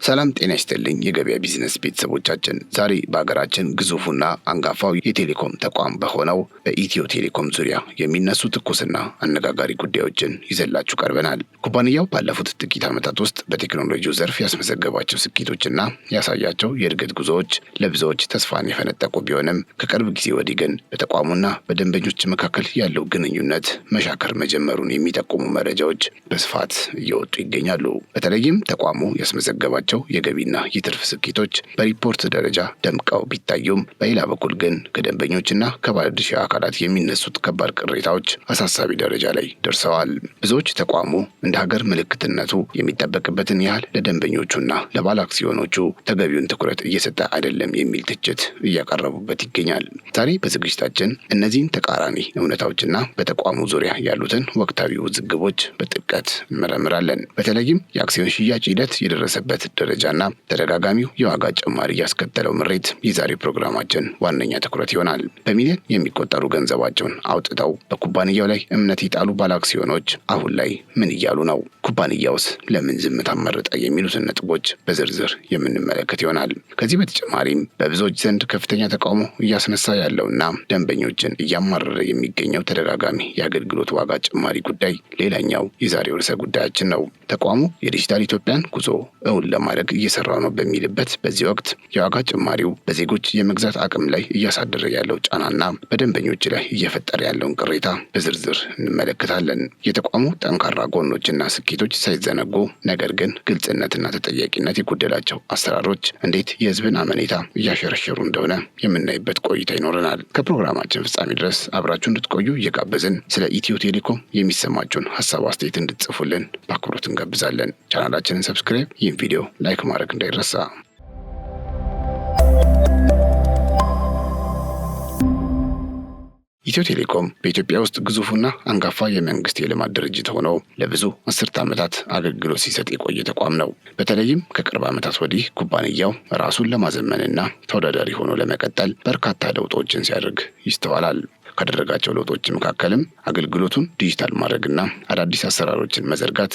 ሰላም ጤና ይስጥልኝ የገበያ ቢዝነስ ቤተሰቦቻችን፣ ዛሬ በሀገራችን ግዙፉና አንጋፋው የቴሌኮም ተቋም በሆነው በኢትዮ ቴሌኮም ዙሪያ የሚነሱ ትኩስና አነጋጋሪ ጉዳዮችን ይዘላችሁ ቀርበናል። ኩባንያው ባለፉት ጥቂት ዓመታት ውስጥ በቴክኖሎጂው ዘርፍ ያስመዘገባቸው ስኬቶችና ያሳያቸው የእድገት ጉዞዎች ለብዙዎች ተስፋን የፈነጠቁ ቢሆንም ከቅርብ ጊዜ ወዲህ ግን በተቋሙና በደንበኞች መካከል ያለው ግንኙነት መሻከር መጀመሩን የሚጠቁሙ መረጃዎች በስፋት እየወጡ ይገኛሉ። በተለይም ተቋሙ ያስመዘገባቸው የገቢና የትርፍ ስኬቶች በሪፖርት ደረጃ ደምቀው ቢታዩም በሌላ በኩል ግን ከደንበኞችና ከባለድርሻ አካላት የሚነሱት ከባድ ቅሬታዎች አሳሳቢ ደረጃ ላይ ደርሰዋል። ብዙዎች ተቋሙ እንደ ሀገር ምልክትነቱ የሚጠበቅበትን ያህል ለደንበኞቹና ለባለ አክሲዮኖቹ ተገቢውን ትኩረት እየሰጠ አይደለም የሚል ትችት እያቀረቡበት ይገኛል። ዛሬ በዝግጅታችን እነዚህን ተቃራኒ እውነታዎችና በተቋሙ ዙሪያ ያሉትን ወቅታዊ ውዝግቦች በጥልቀት እንመረምራለን። በተለይም የአክሲዮን ሽያጭ ሂደት የደረሰበት ደረጃና ተደጋጋሚው የዋጋ ጭማሪ ያስከተለው ምሬት የዛሬ ፕሮግራማችን ዋነኛ ትኩረት ይሆናል። በሚሊዮን የሚቆጠሩ ገንዘባቸውን አውጥተው በኩባንያው ላይ እምነት የጣሉ ባለአክሲዮኖች አሁን ላይ ምን እያሉ ነው? ኩባንያውስ ለምን ዝምታ መረጠ? የሚሉትን ነጥቦች በዝርዝር የምንመለከት ይሆናል። ከዚህ በተጨማሪም በብዙዎች ዘንድ ከፍተኛ ተቃውሞ እያስነሳ ያለውና ደንበኞችን እያማረረ የሚገኘው ተደጋጋሚ የአገልግሎት ዋጋ ጭማሪ ጉዳይ ሌላኛው የዛሬው ርዕሰ ጉዳያችን ነው። ተቋሙ የዲጂታል ኢትዮጵያን ጉዞ እውን ለማድረግ እየሰራ ነው በሚልበት በዚህ ወቅት የዋጋ ጭማሪው በዜጎች የመግዛት አቅም ላይ እያሳደረ ያለው ጫናና በደንበኞች ላይ እየፈጠረ ያለውን ቅሬታ በዝርዝር እንመለከታለን። የተቋሙ ጠንካራ ጎኖችና ስኬቶች ሳይዘነጉ ነገር ግን ግልጽነትና ተጠያቂነት የጎደላቸው አሰራሮች እንዴት የሕዝብን አመኔታ እያሸረሸሩ እንደሆነ የምናይበት ቆይታ ይኖረናል። ከፕሮግራማችን ፍጻሜ ድረስ አብራችሁ እንድትቆዩ እየጋበዝን ስለ ኢትዮ ቴሌኮም የሚሰማችሁን ሀሳብ አስተያየት እንድትጽፉልን በአክብሮት እንጋብዛለን። ቻናላችንን ሰብስክራይብ፣ ይህን ቪዲዮ ላይክ ማድረግ እንዳይረሳ። ኢትዮ ቴሌኮም በኢትዮጵያ ውስጥ ግዙፉና አንጋፋ የመንግስት የልማት ድርጅት ሆኖ ለብዙ አስርት ዓመታት አገልግሎት ሲሰጥ የቆየ ተቋም ነው። በተለይም ከቅርብ ዓመታት ወዲህ ኩባንያው ራሱን ለማዘመንና ተወዳዳሪ ሆኖ ለመቀጠል በርካታ ለውጦችን ሲያደርግ ይስተዋላል። ካደረጋቸው ለውጦች መካከልም አገልግሎቱን ዲጂታል ማድረግና አዳዲስ አሰራሮችን መዘርጋት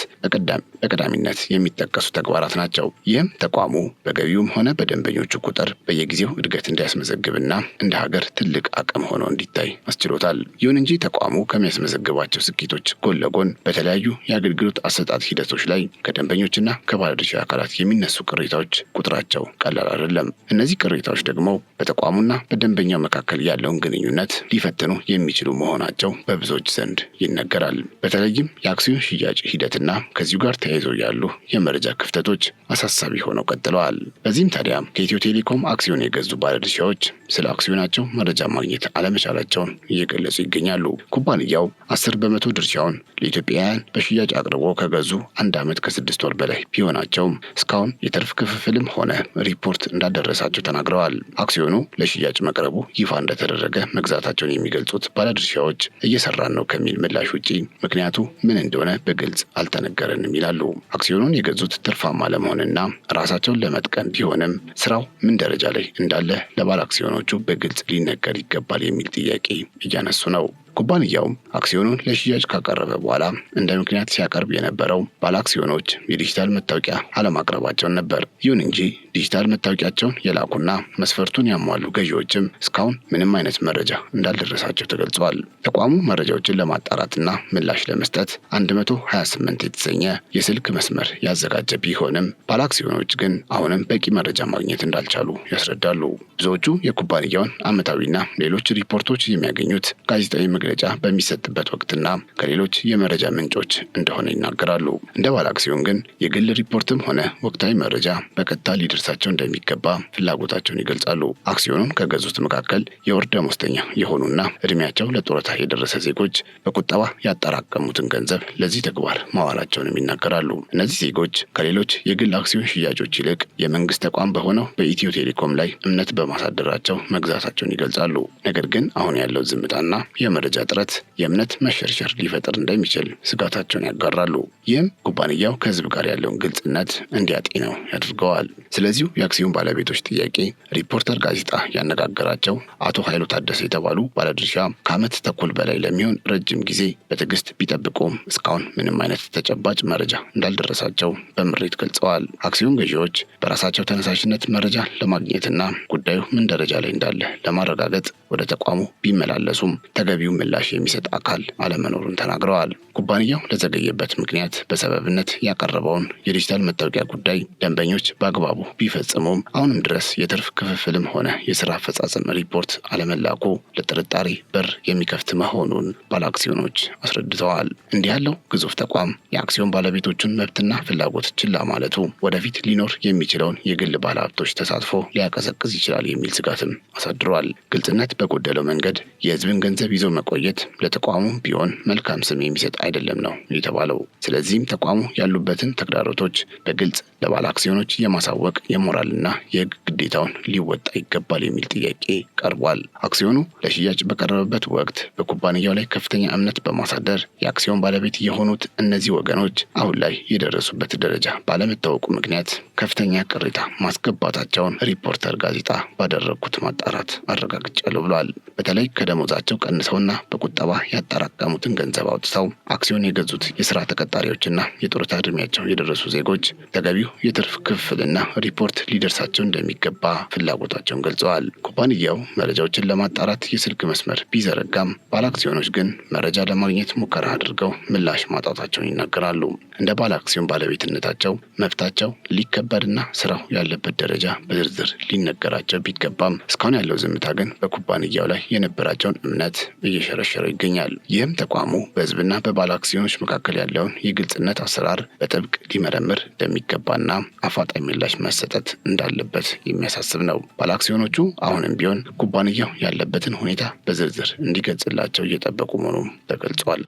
በቀዳሚነት የሚጠቀሱ ተግባራት ናቸው። ይህም ተቋሙ በገቢውም ሆነ በደንበኞቹ ቁጥር በየጊዜው እድገት እንዲያስመዘግብና እንደ ሀገር ትልቅ አቅም ሆኖ እንዲታይ አስችሎታል። ይሁን እንጂ ተቋሙ ከሚያስመዘግባቸው ስኬቶች ጎን ለጎን በተለያዩ የአገልግሎት አሰጣጥ ሂደቶች ላይ ከደንበኞችና ከባለድርሻ አካላት የሚነሱ ቅሬታዎች ቁጥራቸው ቀላል አይደለም። እነዚህ ቅሬታዎች ደግሞ በተቋሙና በደንበኛው መካከል ያለውን ግንኙነት ሊፈትኑ የሚችሉ መሆናቸው በብዙዎች ዘንድ ይነገራል። በተለይም የአክሲዮን ሽያጭ ሂደትና ከዚሁ ጋር ተያይዘው ያሉ የመረጃ ክፍተቶች አሳሳቢ ሆነው ቀጥለዋል። በዚህም ታዲያ ከኢትዮ ቴሌኮም አክሲዮን የገዙ ባለድርሻዎች ስለ አክሲዮናቸው መረጃ ማግኘት አለመቻላቸውን እየገለጹ ይገኛሉ። ኩባንያው 10% ድርሻውን ለኢትዮጵያውያን በሽያጭ አቅርቦ ከገዙ 1 ዓመት ከ6 ወር በላይ ቢሆናቸውም እስካሁን የትርፍ ክፍፍልም ሆነ ሪፖርት እንዳልደረሳቸው ተናግረዋል። አክሲዮኑ ለሽያጭ መቅረቡ ይፋ እንደተደረገ መግዛታቸውን የሚገልጹት ባለድርሻዎች እየሰራን ነው ከሚል ምላሽ ውጪ ምክንያቱ ምን እንደሆነ በግልጽ አልተነገረንም ይላሉ። አክሲዮኑን የገዙት ትርፋማ ለመሆንና ራሳቸውን ለመጥቀም ቢሆንም ስራው ምን ደረጃ ላይ እንዳለ ለባለ አክሲዮኖቹ በግልጽ ሊነገር ይገባል የሚል ጥያቄ እያነሱ ነው። ኩባንያውም አክሲዮኑን ለሽያጭ ካቀረበ በኋላ እንደ ምክንያት ሲያቀርብ የነበረው ባለ አክሲዮኖች የዲጂታል መታወቂያ አለማቅረባቸውን ነበር። ይሁን እንጂ ዲጂታል መታወቂያቸውን የላኩና መስፈርቱን ያሟሉ ገዢዎችም እስካሁን ምንም አይነት መረጃ እንዳልደረሳቸው ተገልጿል። ተቋሙ መረጃዎችን ለማጣራትና ምላሽ ለመስጠት 128 የተሰኘ የስልክ መስመር ያዘጋጀ ቢሆንም ባለ አክሲዮኖች ግን አሁንም በቂ መረጃ ማግኘት እንዳልቻሉ ያስረዳሉ። ብዙዎቹ የኩባንያውን ዓመታዊና ሌሎች ሪፖርቶች የሚያገኙት ጋዜጣዊ መግለጫ በሚሰጥበት ወቅትና ከሌሎች የመረጃ ምንጮች እንደሆነ ይናገራሉ። እንደ ባለ አክሲዮን ግን የግል ሪፖርትም ሆነ ወቅታዊ መረጃ በቀጥታ ሊደርሳቸው እንደሚገባ ፍላጎታቸውን ይገልጻሉ። አክሲዮኑን ከገዙት መካከል የወር ደመወዝተኛ የሆኑና እድሜያቸው ለጡረታ የደረሰ ዜጎች በቁጠባ ያጠራቀሙትን ገንዘብ ለዚህ ተግባር ማዋላቸውንም ይናገራሉ። እነዚህ ዜጎች ከሌሎች የግል አክሲዮን ሽያጮች ይልቅ የመንግስት ተቋም በሆነው በኢትዮ ቴሌኮም ላይ እምነት በማሳደራቸው መግዛታቸውን ይገልጻሉ። ነገር ግን አሁን ያለው ዝምታና የመረጃ የመረጃ እጥረት የእምነት መሸርሸር ሊፈጥር እንደሚችል ስጋታቸውን ያጋራሉ። ይህም ኩባንያው ከህዝብ ጋር ያለውን ግልጽነት እንዲያጤነው ያደርገዋል። ስለዚሁ የአክሲዮን ባለቤቶች ጥያቄ ሪፖርተር ጋዜጣ ያነጋገራቸው አቶ ኃይሉ ታደሰ የተባሉ ባለድርሻ ከዓመት ተኩል በላይ ለሚሆን ረጅም ጊዜ በትዕግስት ቢጠብቁም እስካሁን ምንም አይነት ተጨባጭ መረጃ እንዳልደረሳቸው በምሬት ገልጸዋል። አክሲዮን ገዢዎች በራሳቸው ተነሳሽነት መረጃ ለማግኘትና ጉዳዩ ምን ደረጃ ላይ እንዳለ ለማረጋገጥ ወደ ተቋሙ ቢመላለሱም ተገቢው ምላሽ የሚሰጥ አካል አለመኖሩን ተናግረዋል። ኩባንያው ለዘገየበት ምክንያት በሰበብነት ያቀረበውን የዲጂታል መታወቂያ ጉዳይ ደንበኞች በአግባቡ ቢፈጽሙም አሁንም ድረስ የትርፍ ክፍፍልም ሆነ የስራ አፈጻጸም ሪፖርት አለመላኩ ለጥርጣሬ በር የሚከፍት መሆኑን ባለአክሲዮኖች አስረድተዋል። እንዲህ ያለው ግዙፍ ተቋም የአክሲዮን ባለቤቶቹን መብትና ፍላጎት ችላ ማለቱ ወደፊት ሊኖር የሚችለውን የግል ባለሀብቶች ተሳትፎ ሊያቀዘቅዝ ይችላል የሚል ስጋትም አሳድሯል። ግልጽነት በጎደለው መንገድ የህዝብን ገንዘብ ይዞ መቆየት ለተቋሙ ቢሆን መልካም ስም የሚሰጥ አይደለም ነው የተባለው። ስለዚህም ተቋሙ ያሉበትን ተግዳሮቶች በግልጽ ለባለ አክሲዮኖች የማሳወቅ የሞራልና የህግ ግዴታውን ሊወጣ ይገባል የሚል ጥያቄ ቀርቧል። አክሲዮኑ ለሽያጭ በቀረበበት ወቅት በኩባንያው ላይ ከፍተኛ እምነት በማሳደር የአክሲዮን ባለቤት የሆኑት እነዚህ ወገኖች አሁን ላይ የደረሱበት ደረጃ ባለመታወቁ ምክንያት ከፍተኛ ቅሬታ ማስገባታቸውን ሪፖርተር ጋዜጣ ባደረጉት ማጣራት አረጋግጫለሁ ብሏል። በተለይ ከደሞዛቸው ቀንሰውና በቁጠባ ያጠራቀሙትን ገንዘብ አውጥተው አክሲዮን የገዙት የስራ ተቀጣሪዎችና የጡረታ ዕድሜያቸው የደረሱ ዜጎች ተገቢው የትርፍ ክፍልና ሪፖርት ሊደርሳቸው እንደሚገባ ፍላጎታቸውን ገልጸዋል። ኩባንያው መረጃዎችን ለማጣራት የስልክ መስመር ቢዘረጋም ባለአክሲዮኖች ግን መረጃ ለማግኘት ሙከራ አድርገው ምላሽ ማጣታቸውን ይናገራሉ። እንደ ባለአክሲዮን ባለቤትነታቸው መብታቸው ሊከበርና ስራው ያለበት ደረጃ በዝርዝር ሊነገራቸው ቢገባም እስካሁን ያለው ዝምታ ግን በኩባንያው ላይ የነበራቸውን እምነት እየሸረሸረው ይገኛል። ይህም ተቋሙ በህዝብና በባለአክሲዮኖች መካከል ያለውን የግልጽነት አሰራር በጥብቅ ሊመረምር እንደሚገባና አፋጣኝ ምላሽ መሰጠት እንዳለበት የሚያሳስብ ነው። ባለአክሲዮኖቹ አሁንም ቢሆን ኩባንያው ያለበትን ሁኔታ በዝርዝር እንዲገልጽላቸው እየጠበቁ መሆኑም ተገልጿል።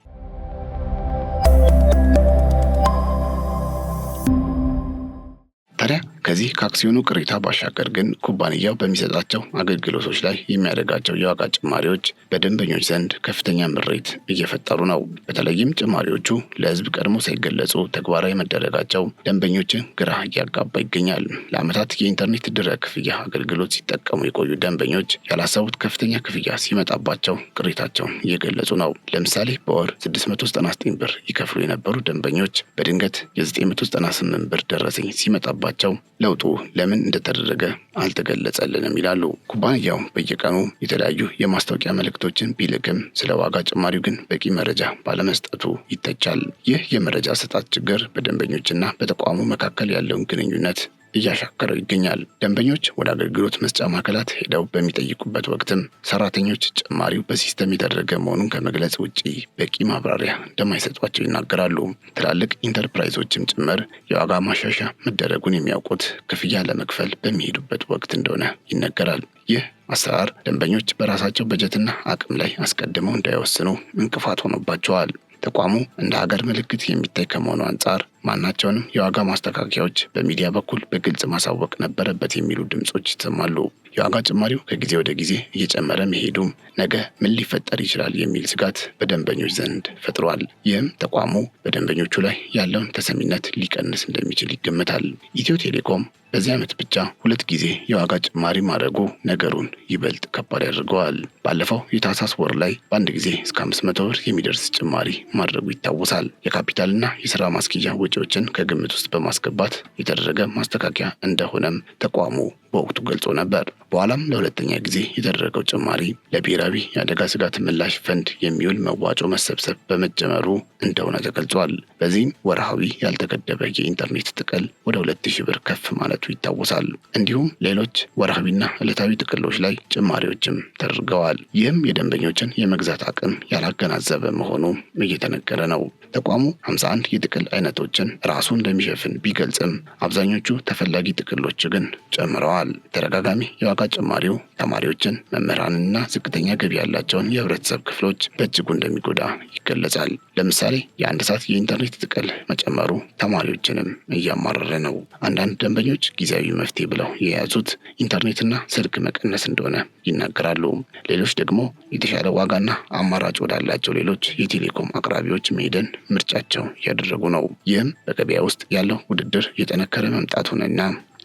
ታዲያ ከዚህ ከአክሲዮኑ ቅሬታ ባሻገር ግን ኩባንያው በሚሰጣቸው አገልግሎቶች ላይ የሚያደርጋቸው የዋጋ ጭማሪዎች በደንበኞች ዘንድ ከፍተኛ ምሬት እየፈጠሩ ነው። በተለይም ጭማሪዎቹ ለህዝብ ቀድሞ ሳይገለጹ ተግባራዊ መደረጋቸው ደንበኞችን ግራ እያጋባ ይገኛል። ለዓመታት የኢንተርኔት ድረ ክፍያ አገልግሎት ሲጠቀሙ የቆዩ ደንበኞች ያላሰቡት ከፍተኛ ክፍያ ሲመጣባቸው ቅሬታቸውን እየገለጹ ነው። ለምሳሌ በወር 699 ብር ይከፍሉ የነበሩ ደንበኞች በድንገት የ998 ብር ደረሰኝ ሲመጣባቸው ለውጡ ለምን እንደተደረገ አልተገለጸልንም ይላሉ። ኩባንያው በየቀኑ የተለያዩ የማስታወቂያ መልእክቶችን ቢልክም ስለ ዋጋ ጭማሪው ግን በቂ መረጃ ባለመስጠቱ ይተቻል። ይህ የመረጃ አሰጣጥ ችግር በደንበኞችና በተቋሙ መካከል ያለውን ግንኙነት እያሻከረው ይገኛል። ደንበኞች ወደ አገልግሎት መስጫ ማዕከላት ሄደው በሚጠይቁበት ወቅትም ሰራተኞች ጭማሪው በሲስተም የተደረገ መሆኑን ከመግለጽ ውጪ በቂ ማብራሪያ እንደማይሰጧቸው ይናገራሉ። ትላልቅ ኢንተርፕራይዞችም ጭምር የዋጋ ማሻሻያ መደረጉን የሚያውቁት ክፍያ ለመክፈል በሚሄዱበት ወቅት እንደሆነ ይነገራል። ይህ አሰራር ደንበኞች በራሳቸው በጀትና አቅም ላይ አስቀድመው እንዳይወስኑ እንቅፋት ሆኖባቸዋል። ተቋሙ እንደ ሀገር ምልክት የሚታይ ከመሆኑ አንጻር ማናቸውንም የዋጋ ማስተካከያዎች በሚዲያ በኩል በግልጽ ማሳወቅ ነበረበት የሚሉ ድምጾች ይሰማሉ። የዋጋ ጭማሪው ከጊዜ ወደ ጊዜ እየጨመረ መሄዱም ነገ ምን ሊፈጠር ይችላል የሚል ስጋት በደንበኞች ዘንድ ፈጥሯል። ይህም ተቋሙ በደንበኞቹ ላይ ያለውን ተሰሚነት ሊቀንስ እንደሚችል ይገመታል። ኢትዮ ቴሌኮም በዚህ ዓመት ብቻ 2 ጊዜ የዋጋ ጭማሪ ማድረጉ ነገሩን ይበልጥ ከባድ ያደርገዋል። ባለፈው የታህሳስ ወር ላይ በአንድ ጊዜ እስከ 500 ብር የሚደርስ ጭማሪ ማድረጉ ይታወሳል። የካፒታልና የስራ ማስኬጃ ወጪዎችን ከግምት ውስጥ በማስገባት የተደረገ ማስተካከያ እንደሆነም ተቋሙ በወቅቱ ገልጾ ነበር። በኋላም ለሁለተኛ ጊዜ የተደረገው ጭማሪ ለብሔራዊ የአደጋ ስጋት ምላሽ ፈንድ የሚውል መዋጮ መሰብሰብ በመጀመሩ እንደሆነ ተገልጿል። በዚህም ወርሃዊ ያልተገደበ የኢንተርኔት ጥቅል ወደ 2000 ብር ከፍ ማለቱ ይታወሳል። እንዲሁም ሌሎች ወርሃዊና ዕለታዊ ጥቅሎች ላይ ጭማሪዎችም ተደርገዋል። ይህም የደንበኞችን የመግዛት አቅም ያላገናዘበ መሆኑ እየተነገረ ነው። ተቋሙ 51 የጥቅል አይነቶችን ራሱ እንደሚሸፍን ቢገልጽም አብዛኞቹ ተፈላጊ ጥቅሎች ግን ጨምረዋል። ተናግረዋል። ተደጋጋሚ የዋጋ ጭማሪው ተማሪዎችን፣ መምህራንና ዝቅተኛ ገቢ ያላቸውን የህብረተሰብ ክፍሎች በእጅጉ እንደሚጎዳ ይገለጻል። ለምሳሌ የአንድ ሰዓት የኢንተርኔት ጥቅል መጨመሩ ተማሪዎችንም እያማረረ ነው። አንዳንድ ደንበኞች ጊዜያዊ መፍትሄ ብለው የያዙት ኢንተርኔትና ስልክ መቀነስ እንደሆነ ይናገራሉ። ሌሎች ደግሞ የተሻለ ዋጋና አማራጭ ወዳላቸው ሌሎች የቴሌኮም አቅራቢዎች መሄድን ምርጫቸው እያደረጉ ነው። ይህም በገበያ ውስጥ ያለው ውድድር የጠነከረ መምጣቱንና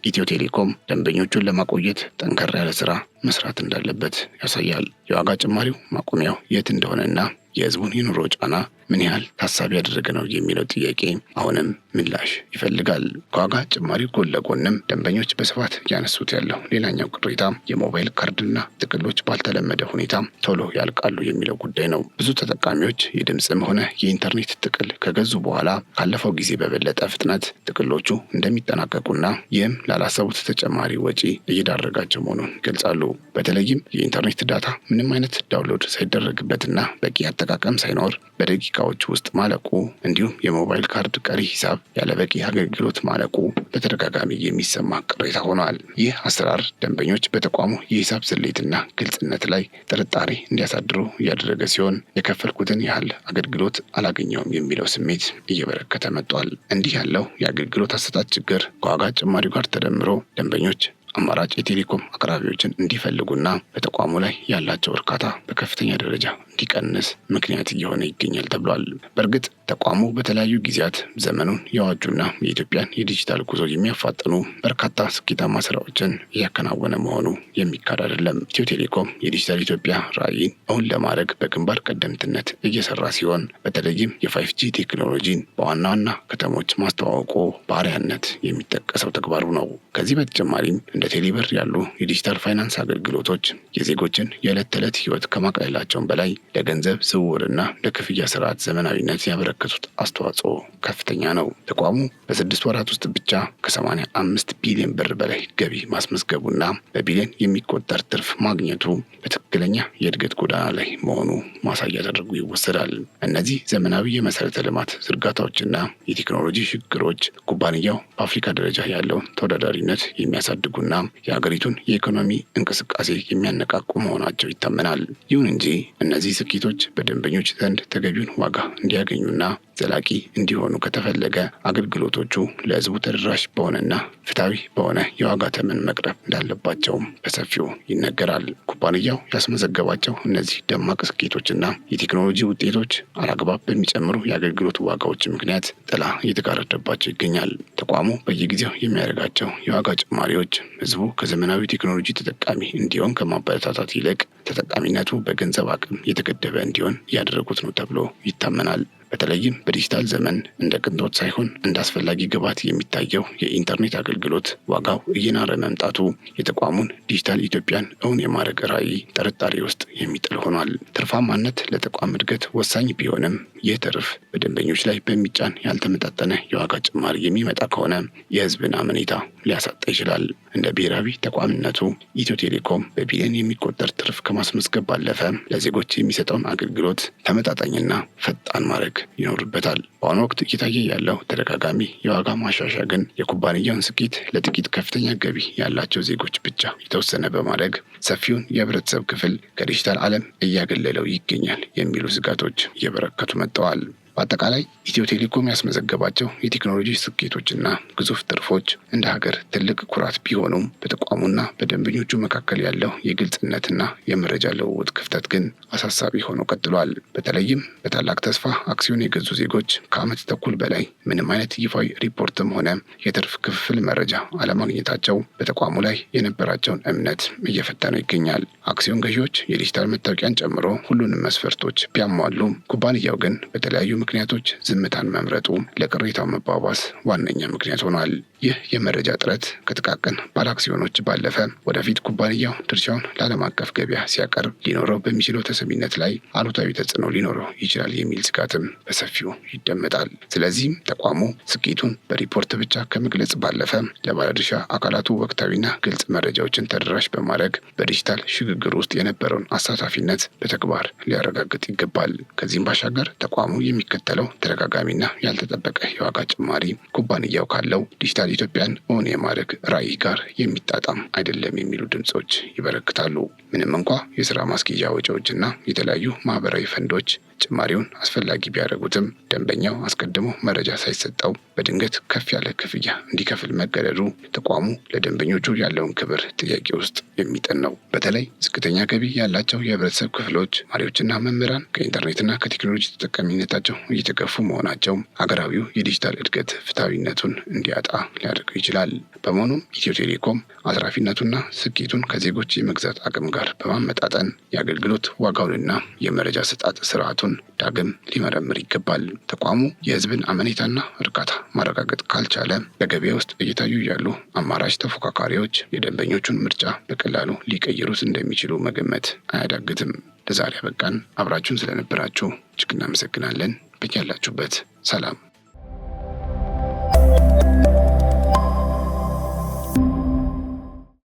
ኢትዮ ቴሌኮም ደንበኞቹን ለማቆየት ጠንከር ያለ ስራ መስራት እንዳለበት ያሳያል። የዋጋ ጭማሪው ማቆሚያው የት እንደሆነና የህዝቡን የኑሮ ጫና ምን ያህል ታሳቢ ያደረገ ነው የሚለው ጥያቄ አሁንም ምላሽ ይፈልጋል። ከዋጋ ጭማሪው ጎን ለጎንም ደንበኞች በስፋት ያነሱት ያለው ሌላኛው ቅሬታ የሞባይል ካርድና ጥቅሎች ባልተለመደ ሁኔታ ቶሎ ያልቃሉ የሚለው ጉዳይ ነው። ብዙ ተጠቃሚዎች የድምፅም ሆነ የኢንተርኔት ጥቅል ከገዙ በኋላ ካለፈው ጊዜ በበለጠ ፍጥነት ጥቅሎቹ እንደሚጠናቀቁና ይህም ላላሰቡት ተጨማሪ ወጪ እየዳረጋቸው መሆኑን ይገልጻሉ። በተለይም የኢንተርኔት ዳታ ምንም አይነት ዳውንሎድ ሳይደረግበትና በቂ አጠቃቀም ሳይኖር በደቂቃዎች ውስጥ ማለቁ እንዲሁም የሞባይል ካርድ ቀሪ ሂሳብ ያለበቂ አገልግሎት ማለቁ በተደጋጋሚ የሚሰማ ቅሬታ ሆኗል። ይህ አሰራር ደንበኞች በተቋሙ የሂሳብ ስሌትና ግልጽነት ላይ ጥርጣሬ እንዲያሳድሩ እያደረገ ሲሆን የከፈልኩትን ያህል አገልግሎት አላገኘውም የሚለው ስሜት እየበረከተ መጥቷል። እንዲህ ያለው የአገልግሎት አሰጣጥ ችግር ከዋጋ ጭማሪው ጋር ተደምሮ ደንበኞች አማራጭ የቴሌኮም አቅራቢዎችን እንዲፈልጉና በተቋሙ ላይ ያላቸው እርካታ በከፍተኛ ደረጃ እንዲቀንስ ምክንያት እየሆነ ይገኛል ተብሏል። በእርግጥ ተቋሙ በተለያዩ ጊዜያት ዘመኑን የዋጁና የኢትዮጵያን የዲጂታል ጉዞ የሚያፋጥኑ በርካታ ስኬታማ ስራዎችን እያከናወነ መሆኑ የሚካድ አይደለም። ኢትዮ ቴሌኮም የዲጂታል ኢትዮጵያ ራዕይን እውን ለማድረግ በግንባር ቀደምትነት እየሰራ ሲሆን በተለይም የ5G ቴክኖሎጂን በዋና ዋና ከተሞች ማስተዋወቁ በአርአያነት የሚጠቀሰው ተግባሩ ነው። ከዚህ በተጨማሪም እንደ ቴሌብር ያሉ የዲጂታል ፋይናንስ አገልግሎቶች የዜጎችን የዕለት ተዕለት ህይወት ከማቅለላቸውም በላይ ለገንዘብ ዝውውርና ለክፍያ ስርዓት ዘመናዊነት ያበረከቱት አስተዋጽኦ ከፍተኛ ነው። ተቋሙ በ6 ወራት ውስጥ ብቻ ከ85 ቢሊዮን ብር በላይ ገቢ ማስመዝገቡና በቢሊዮን የሚቆጠር ትርፍ ማግኘቱ በትክክለኛ የእድገት ጎዳና ላይ መሆኑ ማሳያ ተደርጎ ይወሰዳል። እነዚህ ዘመናዊ የመሰረተ ልማት ዝርጋታዎችና የቴክኖሎጂ ሽግግሮች ኩባንያው በአፍሪካ ደረጃ ያለውን ተወዳዳሪነት የሚያሳድጉና የሀገሪቱን የኢኮኖሚ እንቅስቃሴ የሚያነቃቁ መሆናቸው ይታመናል። ይሁን እንጂ እነዚህ ስኬቶች በደንበኞች ዘንድ ተገቢውን ዋጋ እንዲያገኙና ዘላቂ እንዲሆኑ ከተፈለገ አገልግሎቶቹ ለህዝቡ ተደራሽ በሆነና ፍትሐዊ በሆነ የዋጋ ተመን መቅረብ እንዳለባቸውም በሰፊው ይነገራል። ኩባንያው ያስመዘገባቸው እነዚህ ደማቅ ስኬቶችና የቴክኖሎጂ ውጤቶች አላግባብ በሚጨምሩ የአገልግሎት ዋጋዎች ምክንያት ጥላ እየተጋረደባቸው ይገኛል። ተቋሙ በየጊዜው የሚያደርጋቸው የዋጋ ጭማሪዎች ህዝቡ ከዘመናዊ ቴክኖሎጂ ተጠቃሚ እንዲሆን ከማበረታታት ይልቅ ተጠቃሚነቱ በገንዘብ አቅም የተገደበ እንዲሆን እያደረጉት ነው ተብሎ ይታመናል። በተለይም በዲጂታል ዘመን እንደ ቅንጦት ሳይሆን እንደ አስፈላጊ ግብዓት የሚታየው የኢንተርኔት አገልግሎት ዋጋው እየናረ መምጣቱ የተቋሙን ዲጂታል ኢትዮጵያን እውን የማድረግ ራዕይ ጥርጣሬ ውስጥ የሚጥል ሆኗል። ትርፋማነት ለተቋም እድገት ወሳኝ ቢሆንም ይህ ትርፍ በደንበኞች ላይ በሚጫን ያልተመጣጠነ የዋጋ ጭማሪ የሚመጣ ከሆነ የህዝብን አመኔታ ሊያሳጣ ይችላል። እንደ ብሔራዊ ተቋምነቱ ኢትዮ ቴሌኮም በቢሊዮን የሚቆጠር ትርፍ ከማስመዝገብ ባለፈ ለዜጎች የሚሰጠውን አገልግሎት ተመጣጣኝና ፈጣን ማድረግ ይኖርበታል። በአሁኑ ወቅት እየታየ ያለው ተደጋጋሚ የዋጋ ማሻሻያ ግን የኩባንያውን ስኬት ለጥቂት ከፍተኛ ገቢ ያላቸው ዜጎች ብቻ የተወሰነ በማድረግ ሰፊውን የህብረተሰብ ክፍል ከዲጂታል ዓለም እያገለለው ይገኛል የሚሉ ስጋቶች እየበረከቱ መጥተዋል። በአጠቃላይ ኢትዮ ቴሌኮም ያስመዘገባቸው የቴክኖሎጂ ስኬቶችና ግዙፍ ትርፎች እንደ ሀገር ትልቅ ኩራት ቢሆኑም በተቋሙና በደንበኞቹ መካከል ያለው የግልጽነትና የመረጃ ልውውጥ ክፍተት ግን አሳሳቢ ሆኖ ቀጥሏል። በተለይም በታላቅ ተስፋ አክሲዮን የገዙ ዜጎች ከዓመት ተኩል በላይ ምንም አይነት ይፋዊ ሪፖርትም ሆነ የትርፍ ክፍል መረጃ አለማግኘታቸው በተቋሙ ላይ የነበራቸውን እምነት እየፈተነው ይገኛል። አክሲዮን ገዢዎች የዲጂታል መታወቂያን ጨምሮ ሁሉንም መስፈርቶች ቢያሟሉም ኩባንያው ግን በተለያዩ ምክንያቶች ዝምታን መምረጡ ለቅሬታው መባባስ ዋነኛ ምክንያት ሆኗል። ይህ የመረጃ እጥረት ከጥቃቅን ባለአክሲዮኖች ባለፈ ወደፊት ኩባንያው ድርሻውን ለዓለም አቀፍ ገበያ ሲያቀርብ ሊኖረው በሚችለው ተሰሚነት ላይ አሉታዊ ተጽዕኖ ሊኖረው ይችላል የሚል ስጋትም በሰፊው ይደመጣል። ስለዚህም ተቋሙ ስኬቱን በሪፖርት ብቻ ከመግለጽ ባለፈ ለባለድርሻ አካላቱ ወቅታዊና ግልጽ መረጃዎችን ተደራሽ በማድረግ በዲጂታል ሽግግር ውስጥ የነበረውን አሳታፊነት በተግባር ሊያረጋግጥ ይገባል። ከዚህም ባሻገር ተቋሙ የሚከተለው ተደጋጋሚና ያልተጠበቀ የዋጋ ጭማሪ ኩባንያው ካለው ዲጂታል ኢትዮጵያን እውን የማድረግ ራዕይ ጋር የሚጣጣም አይደለም የሚሉ ድምጾች ይበረክታሉ። ምንም እንኳ የስራ ማስኬጃ ወጪዎችና የተለያዩ ማህበራዊ ፈንዶች ጭማሪውን አስፈላጊ ቢያደርጉትም ደንበኛው አስቀድሞ መረጃ ሳይሰጠው በድንገት ከፍ ያለ ክፍያ እንዲከፍል መገደዱ ተቋሙ ለደንበኞቹ ያለውን ክብር ጥያቄ ውስጥ የሚጥል ነው። በተለይ ዝቅተኛ ገቢ ያላቸው የህብረተሰብ ክፍሎች፣ ተማሪዎችና መምህራን ከኢንተርኔትና ከቴክኖሎጂ ተጠቃሚነታቸው እየተገፉ መሆናቸው ሀገራዊው የዲጂታል እድገት ፍትሐዊነቱን እንዲያጣ ሊያደርገው ይችላል። በመሆኑም ኢትዮ ቴሌኮም አትራፊነቱና ስኬቱን ከዜጎች የመግዛት አቅም ጋር በማመጣጠን የአገልግሎት ዋጋውንና የመረጃ አሰጣጥ ስርዓቱን ዳግም ሊመረምር ይገባል። ተቋሙ የህዝብን አመኔታና እርካታ ማረጋገጥ ካልቻለ በገበያ ውስጥ እየታዩ ያሉ አማራጭ ተፎካካሪዎች የደንበኞቹን ምርጫ በቀላሉ ሊቀይሩት እንደሚችሉ መገመት አያዳግትም። ለዛሬ አበቃን። አብራችሁን ስለነበራችሁ እጅግ እናመሰግናለን። በያላችሁበት ሰላም